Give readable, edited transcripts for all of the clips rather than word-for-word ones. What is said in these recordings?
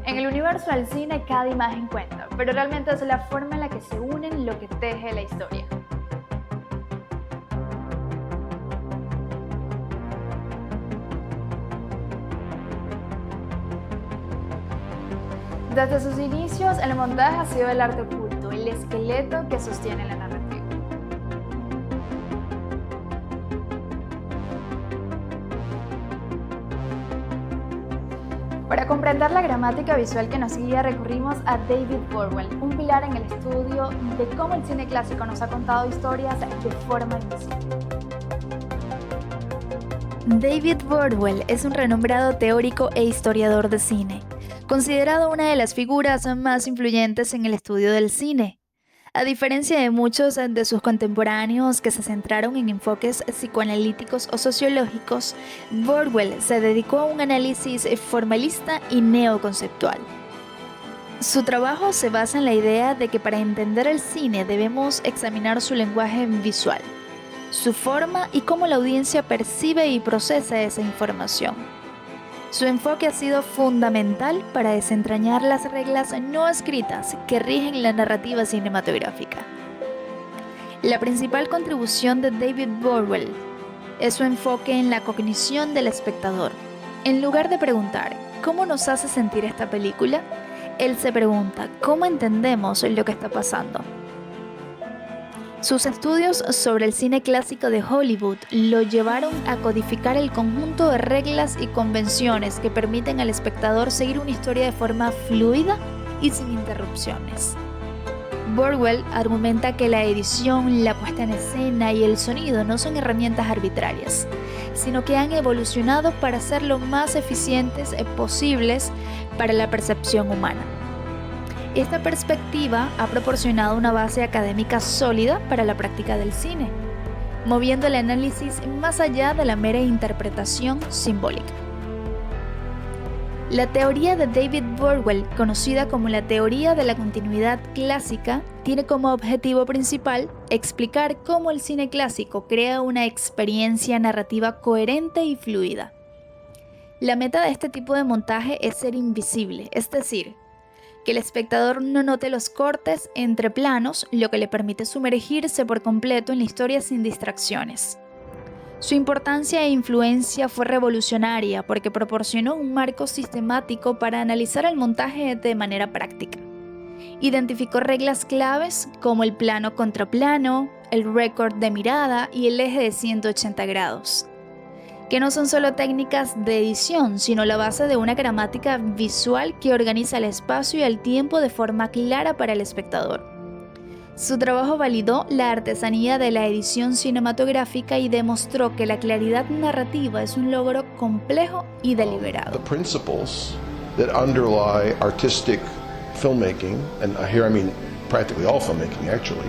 En el universo del cine cada imagen cuenta, pero realmente es la forma en la que se unen lo que teje la historia. Desde sus inicios, el montaje ha sido el arte oculto, el esqueleto que sostiene la narrativa. Para comprender la gramática visual que nos guía, recurrimos a David Burwell, un pilar en el estudio de cómo el cine clásico nos ha contado historias de forma invisible. David Burwell es un renombrado teórico e historiador de cine, considerado una de las figuras más influyentes en el estudio del cine. A diferencia de muchos de sus contemporáneos que se centraron en enfoques psicoanalíticos o sociológicos, Burwell se dedicó a un análisis formalista y neoconceptual. Su trabajo se basa en la idea de que para entender el cine debemos examinar su lenguaje visual, su forma y cómo la audiencia percibe y procesa esa información. Su enfoque ha sido fundamental para desentrañar las reglas no escritas que rigen la narrativa cinematográfica. La principal contribución de David Burwell es su enfoque en la cognición del espectador. En lugar de preguntar ¿cómo nos hace sentir esta película?, él se pregunta ¿cómo entendemos lo que está pasando? Sus estudios sobre el cine clásico de Hollywood lo llevaron a codificar el conjunto de reglas y convenciones que permiten al espectador seguir una historia de forma fluida y sin interrupciones. Burwell argumenta que la edición, la puesta en escena y el sonido no son herramientas arbitrarias, sino que han evolucionado para ser lo más eficientes posibles para la percepción humana. Esta perspectiva ha proporcionado una base académica sólida para la práctica del cine, moviendo el análisis más allá de la mera interpretación simbólica. La teoría de David Burwell, conocida como la teoría de la continuidad clásica, tiene como objetivo principal explicar cómo el cine clásico crea una experiencia narrativa coherente y fluida. La meta de este tipo de montaje es ser invisible, es decir, que el espectador no note los cortes entre planos, lo que le permite sumergirse por completo en la historia sin distracciones. Su importancia e influencia fue revolucionaria porque proporcionó un marco sistemático para analizar el montaje de manera práctica. Identificó reglas claves como el plano contra plano, el récord de mirada y el eje de 180 grados. Que no son solo técnicas de edición, sino la base de una gramática visual que organiza el espacio y el tiempo de forma clara para el espectador. Su trabajo validó la artesanía de la edición cinematográfica y demostró que la claridad narrativa es un logro complejo y deliberado. The principles that underlie artistic filmmaking, and here I mean practically all filmmaking actually,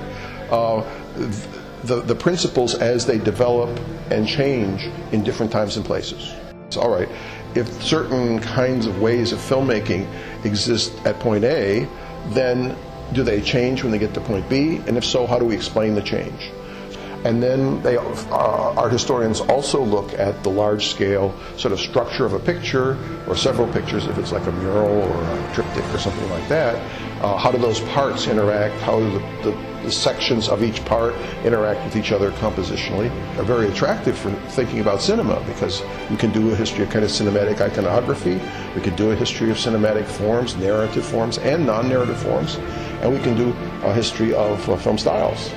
the principles as they develop and change in different times and places. It's all right, if certain kinds of ways of filmmaking exist at point A, then do they change when they get to point B? And if so, how do we explain the change? And then art historians also look at the large-scale sort of structure of a picture, or several pictures if it's like a mural or a triptych or something like that. How do those parts interact? How do the sections of each part interact with each other compositionally? Are very attractive for thinking about cinema, because we can do a history of kind of cinematic iconography, we can do a history of cinematic forms, narrative forms, and non-narrative forms, and we can do a history of film styles.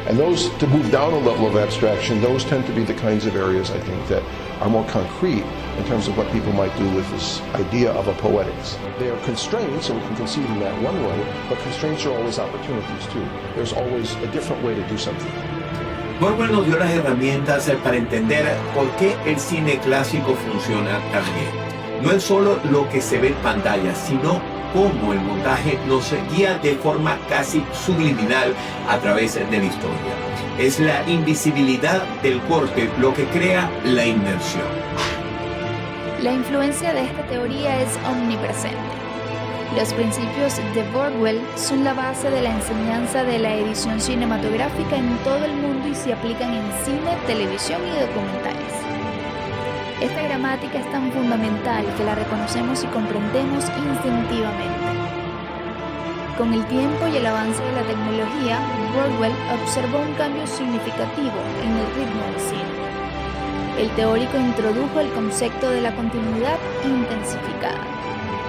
And those, to move down a level of abstraction, those tend to be the kinds of areas, I think, that are more concrete in terms of what people might do with this idea of a poetics. They are constraints, so we can conceive in that one way, but constraints are always opportunities too. There's always a different way to do something. Burwell nos dio las herramientas para entender por qué el cine clásico funciona tan bien. No es solo lo que se ve en pantalla, sino cómo el montaje nos guía de forma casi subliminal a través de la historia. Es la invisibilidad del corte lo que crea la inmersión. La influencia de esta teoría es omnipresente. Los principios de Burwell son la base de la enseñanza de la edición cinematográfica en todo el mundo y se aplican en cine, televisión y documentales. Esta gramática es tan fundamental que la reconocemos y comprendemos instintivamente. Con el tiempo y el avance de la tecnología, Bordwell observó un cambio significativo en el ritmo del cine. El teórico introdujo el concepto de la continuidad intensificada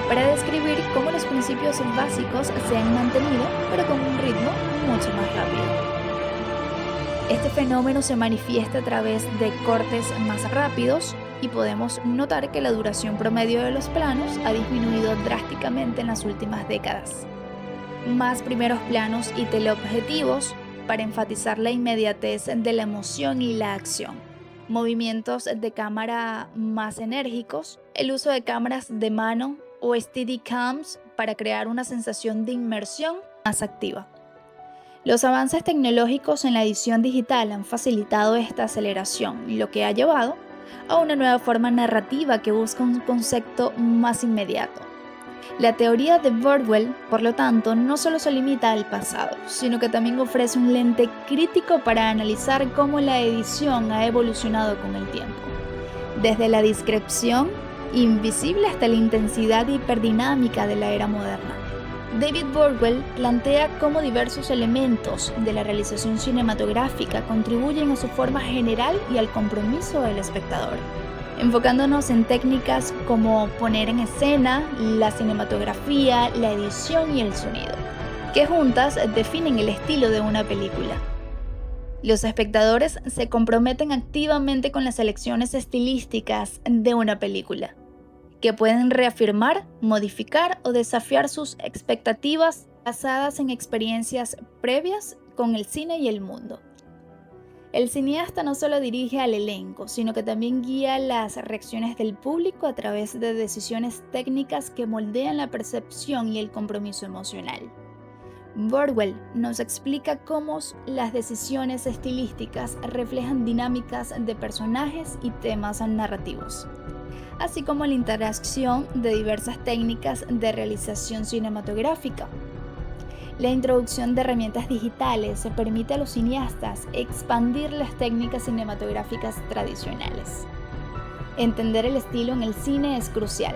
para describir cómo los principios básicos se han mantenido, pero con un ritmo mucho más rápido. Este fenómeno se manifiesta a través de cortes más rápidos y podemos notar que la duración promedio de los planos ha disminuido drásticamente en las últimas décadas. Más primeros planos y teleobjetivos para enfatizar la inmediatez de la emoción y la acción. Movimientos de cámara más enérgicos, el uso de cámaras de mano o Steadicams para crear una sensación de inmersión más activa. Los avances tecnológicos en la edición digital han facilitado esta aceleración, lo que ha llevado a una nueva forma narrativa que busca un concepto más inmediato. La teoría de Bordwell, por lo tanto, no solo se limita al pasado, sino que también ofrece un lente crítico para analizar cómo la edición ha evolucionado con el tiempo. Desde la discreción invisible hasta la intensidad hiperdinámica de la era moderna. David Bordwell plantea cómo diversos elementos de la realización cinematográfica contribuyen a su forma general y al compromiso del espectador, enfocándonos en técnicas como poner en escena, la cinematografía, la edición y el sonido, que juntas definen el estilo de una película. Los espectadores se comprometen activamente con las elecciones estilísticas de una película, que pueden reafirmar, modificar o desafiar sus expectativas basadas en experiencias previas con el cine y el mundo. El cineasta no solo dirige al elenco, sino que también guía las reacciones del público a través de decisiones técnicas que moldean la percepción y el compromiso emocional. Bordwell nos explica cómo las decisiones estilísticas reflejan dinámicas de personajes y temas narrativos, así como la interacción de diversas técnicas de realización cinematográfica. La introducción de herramientas digitales permite a los cineastas expandir las técnicas cinematográficas tradicionales. Entender el estilo en el cine es crucial,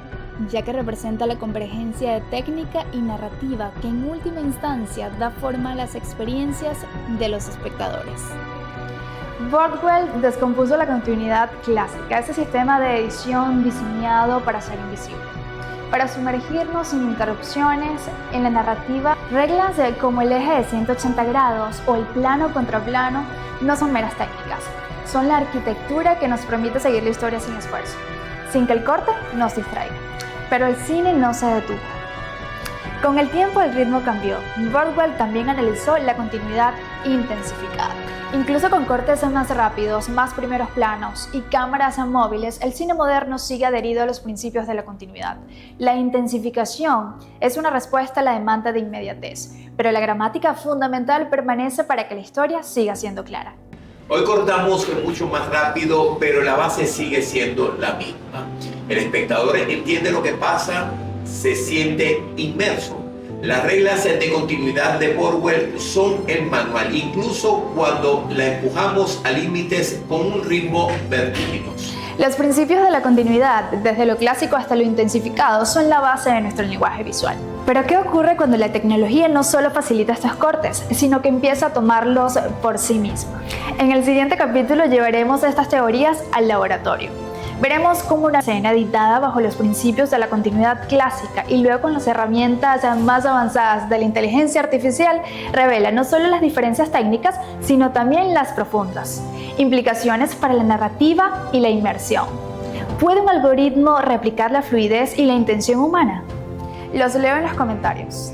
ya que representa la convergencia de técnica y narrativa que en última instancia da forma a las experiencias de los espectadores. Bordwell descompuso la continuidad clásica, ese sistema de edición diseñado para ser invisible, para sumergirnos sin interrupciones en la narrativa. Reglas como el eje de 180 grados o el plano contra plano no son meras técnicas, son la arquitectura que nos permite seguir la historia sin esfuerzo, sin que el corte nos distraiga. Pero el cine no se detuvo. Con el tiempo el ritmo cambió. Bordwell también analizó la continuidad intensificada. Incluso con cortes más rápidos, más primeros planos y cámaras móviles, el cine moderno sigue adherido a los principios de la continuidad. La intensificación es una respuesta a la demanda de inmediatez, pero la gramática fundamental permanece para que la historia siga siendo clara. Hoy cortamos mucho más rápido, pero la base sigue siendo la misma. El espectador entiende lo que pasa, se siente inmerso. Las reglas de continuidad de Bordwell son el manual, incluso cuando la empujamos a límites con un ritmo vertiginoso. Los principios de la continuidad, desde lo clásico hasta lo intensificado, son la base de nuestro lenguaje visual. Pero ¿qué ocurre cuando la tecnología no solo facilita estos cortes, sino que empieza a tomarlos por sí misma? En el siguiente capítulo llevaremos estas teorías al laboratorio. Veremos cómo una escena editada bajo los principios de la continuidad clásica y luego con las herramientas más avanzadas de la inteligencia artificial revela no solo las diferencias técnicas, sino también las profundas implicaciones para la narrativa y la inmersión. ¿Puede un algoritmo replicar la fluidez y la intención humana? Los leo en los comentarios.